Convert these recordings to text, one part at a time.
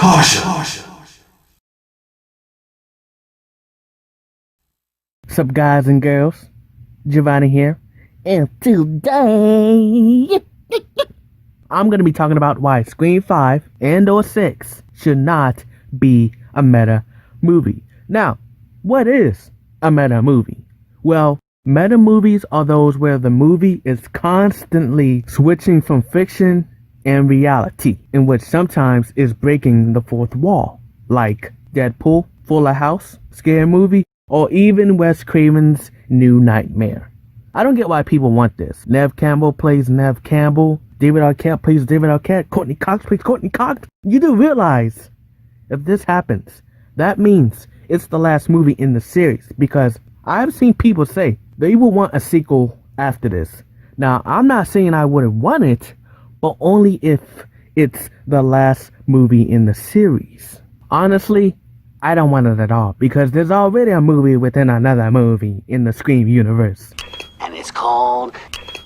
Caution. Sup guys and girls, Giovanni here, and today I'm going to be talking about why Scream 5 and or 6 should not be a meta movie. Now, what is a meta movie? Well, meta movies are those where the movie is constantly switching from fiction and reality, in which sometimes is breaking the fourth wall, like Deadpool, Fuller House, Scary Movie, or even Wes Craven's New Nightmare. I don't get why people want this. Nev Campbell plays Nev Campbell, David Arquette plays David Arquette, Courtney Cox plays Courtney Cox. You do realize, if this happens, that means it's the last movie in the series, because I've seen people say they will want a sequel after this. Now, I'm not saying I wouldn't want it, but only if it's the last movie in the series. Honestly, I don't want it at all, because there's already a movie within another movie in the Scream universe. And it's called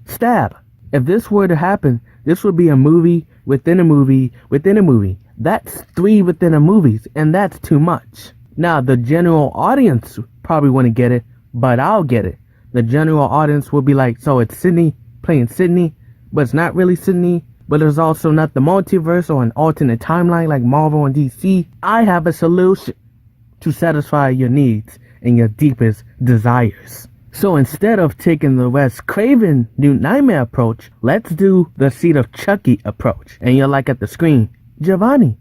Stab. If this were to happen, this would be a movie within a movie within a movie. That's 3 within a movies, and that's too much. Now, the general audience probably wouldn't get it, but I'll get it. The general audience will be like, so it's Sydney playing Sydney, but it's not really Sydney, but there's also not the multiverse or an alternate timeline like Marvel and DC. I have a solution to satisfy your needs and your deepest desires. So instead of taking the Wes Craven New Nightmare approach, let's do the Seed of Chucky approach. And you're like at the screen, Giovanni,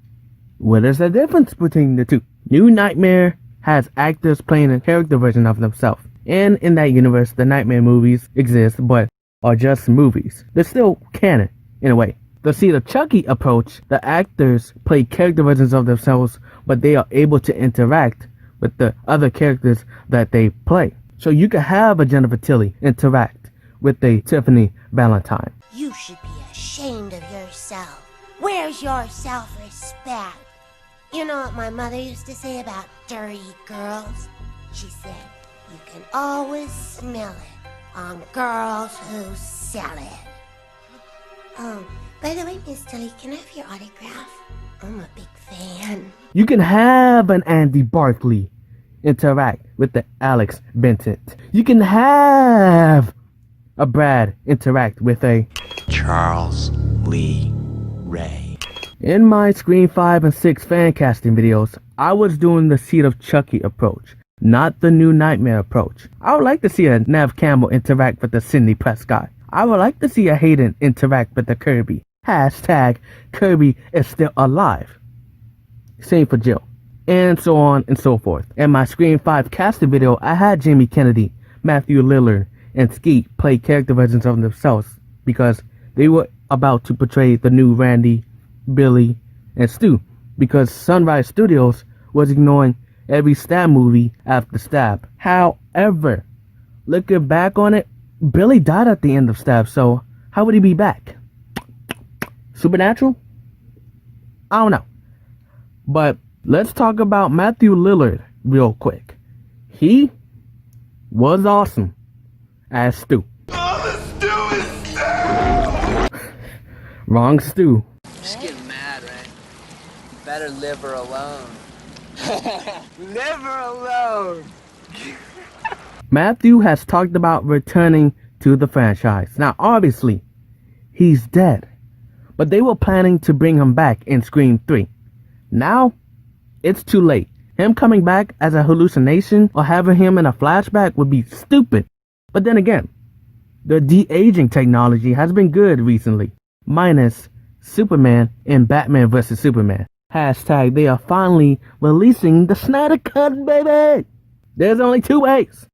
what is the difference between the two? New Nightmare has actors playing a character version of themselves. And in that universe, the Nightmare movies exist, but are just movies. They're still canon, in a way. The Seed of Chucky approach, the actors play character versions of themselves, but they are able to interact with the other characters that they play. So you can have a Jennifer Tilly interact with a Tiffany Valentine. You should be ashamed of yourself. Where's your self-respect? You know what my mother used to say about dirty girls? She said, you can always smell it on girls who sell it. By the way, Miss Tilly, can I have your autograph? I'm a big fan. You can have an Andy Barkley interact with the Alex Bennett. You can have a Brad interact with a Charles Lee Ray. In my Scream 5 and 6 fan casting videos, I was doing the Seed of Chucky approach, not the New Nightmare approach. I would like to see a Nev Campbell interact with the Sidney Prescott. I would like to see a Hayden interact with the Kirby. Hashtag Kirby is still alive. Same for Jill. And so on and so forth. In my Scream 5 casting video, I had Jamie Kennedy, Matthew Lillard, and Skeet play character versions of themselves because they were about to portray the new Randy, Billy, and Stu, because Sunrise Studios was ignoring every Stab movie after Stab. However, looking back on it, Billy died at the end of Stab, so how would he be back? Supernatural? I don't know. But let's talk about Matthew Lillard real quick. He was awesome as Stu. Oh, the stew is stew! Wrong Stu. Just getting mad, right? Better live her alone. Live her alone! Matthew has talked about returning to the franchise. Now, obviously, he's dead. But they were planning to bring him back in Scream 3. Now, it's too late. Him coming back as a hallucination or having him in a flashback would be stupid. But then again, the de-aging technology has been good recently. Minus Superman and Batman vs. Superman. Hashtag they are finally releasing the Snyder Cut, baby! There's only 2 ways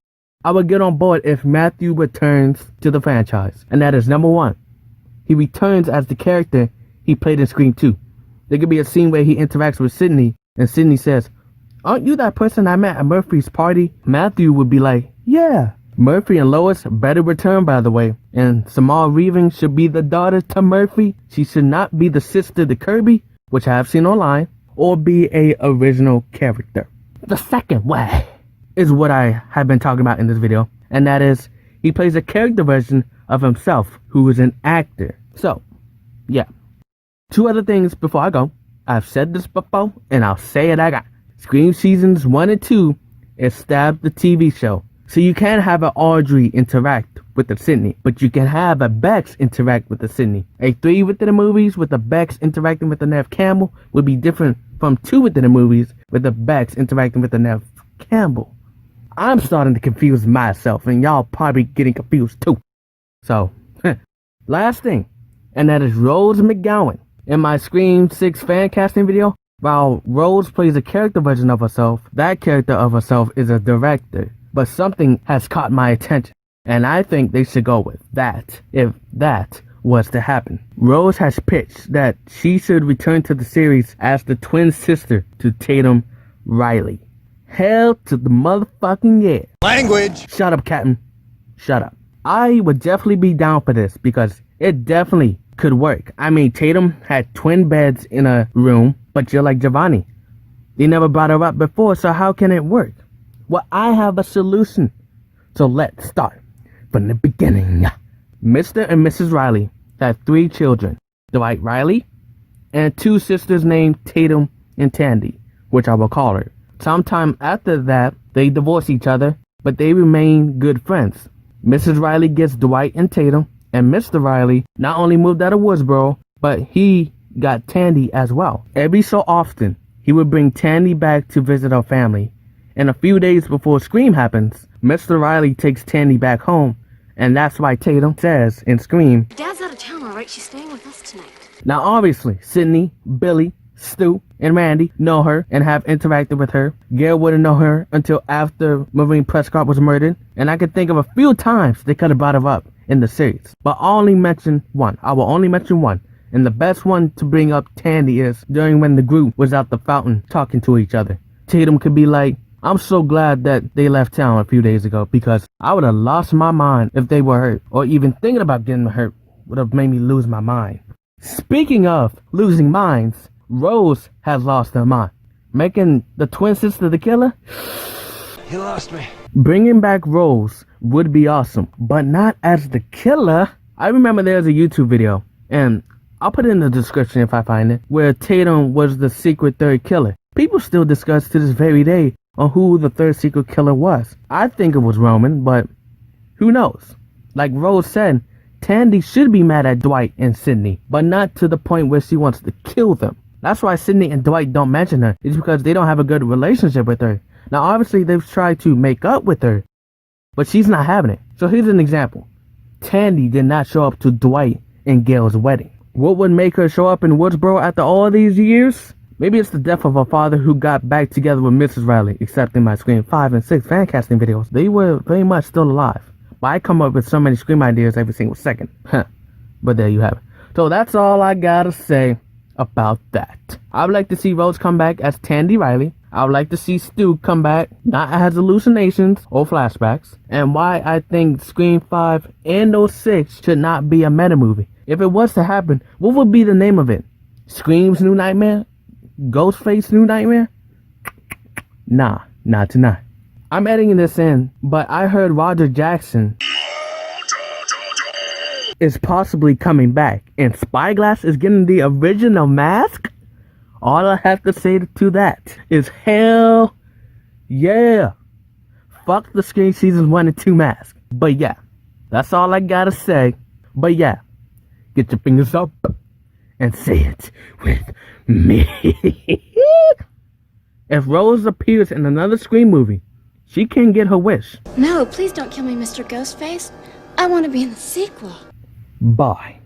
I would get on board if Matthew returns to the franchise. And that is number 1. He returns as the character he played in Scream 2. There could be a scene where he interacts with Sydney, and Sydney says, "Aren't you that person I met at Murphy's party?" Matthew would be like, "Yeah." Murphy and Lois better return, by the way. And Samal Reaving should be the daughter to Murphy. She should not be the sister to Kirby, which I have seen online, or be a original character. The second way is what I have been talking about in this video, and that is he plays a character version of himself who is an actor. So, yeah. 2 other things before I go. I've said this before, and I'll say it again. Scream Seasons 1 and 2 established the TV show. So you can't have an Audrey interact with a Sydney, but you can have a Bex interact with a Sydney. A 3 within the movies with a Bex interacting with a Nev Campbell would be different from 2 within the movies with a Bex interacting with a Nev Campbell. I'm starting to confuse myself, and y'all probably getting confused too. So, last thing, and that is Rose McGowan. In my Scream 6 fan casting video, while Rose plays a character version of herself, that character of herself is a director. But something has caught my attention, and I think they should go with that, if that was to happen. Rose has pitched that she should return to the series as the twin sister to Tatum Riley. Hell to the motherfucking yeah. Language! Shut up, Captain. Shut up. I would definitely be down for this because it definitely could work. I mean, Tatum had twin beds in a room, but you're like Giovanni. They never brought her up before, so how can it work? Well, I have a solution. So let's start from the beginning. Mr. and Mrs. Riley had 3 children. Dwight Riley and 2 sisters named Tatum and Tandy, which I will call her. Sometime after that, they divorce each other, but they remain good friends. Mrs. Riley gets Dwight and Tatum, and Mr. Riley not only moved out of Woodsboro, but he got Tandy as well. Every so often, he would bring Tandy back to visit her family. And a few days before Scream happens, Mr. Riley takes Tandy back home, and that's why Tatum says in Scream, Dad's out of town, alright? She's staying with us tonight. Now obviously, Sydney, Billy, Stu, and Randy know her and have interacted with her. Gail wouldn't know her until after Maureen Prescott was murdered, and I could think of a few times they could have brought her up in the series. But I'll only mention one. I will only mention one. And the best one to bring up Tandy is during when the group was at the fountain talking to each other. Tatum could be like, I'm so glad that they left town a few days ago because I would have lost my mind if they were hurt, or even thinking about getting hurt would have made me lose my mind. Speaking of losing minds, Rose has lost her mind, making the twin sister the killer. He lost me. Bringing back Rose would be awesome, but not as the killer. I remember there's a YouTube video, and I'll put it in the description if I find it, where Tatum was the secret third killer. People still discuss to this very day on who the third secret killer was. I think it was Roman, but who knows? Like Rose said, Tandy should be mad at Dwight and Sydney, but not to the point where she wants to kill them. That's why Sydney and Dwight don't mention her. It's because they don't have a good relationship with her. Now obviously they've tried to make up with her, but she's not having it. So here's an example. Tandy did not show up to Dwight and Gail's wedding. What would make her show up in Woodsboro after all these years? Maybe it's the death of her father who got back together with Mrs. Riley, except in my Scream 5 and 6 fan casting videos, they were very much still alive. But I come up with so many Scream ideas every single second. But there you have it. So that's all I gotta say about that. I would like to see Rose come back as Tandy Riley. I would like to see Stu come back, not as hallucinations or flashbacks. And why I think Scream 5 and 06 should not be a meta movie. If it was to happen, what would be the name of it? Scream's New Nightmare? Ghostface New Nightmare? Nah, not tonight. I'm editing this in, but I heard Roger Jackson is possibly coming back, and Spyglass is getting the original mask? All I have to say to that is hell yeah. Fuck the Scream Seasons 1 and 2 mask. But yeah, that's all I gotta say. But yeah, get your fingers up and say it with me. If Rose appears in another Scream movie, she can get her wish. No, please don't kill me, Mr. Ghostface. I want to be in the sequel. Bye.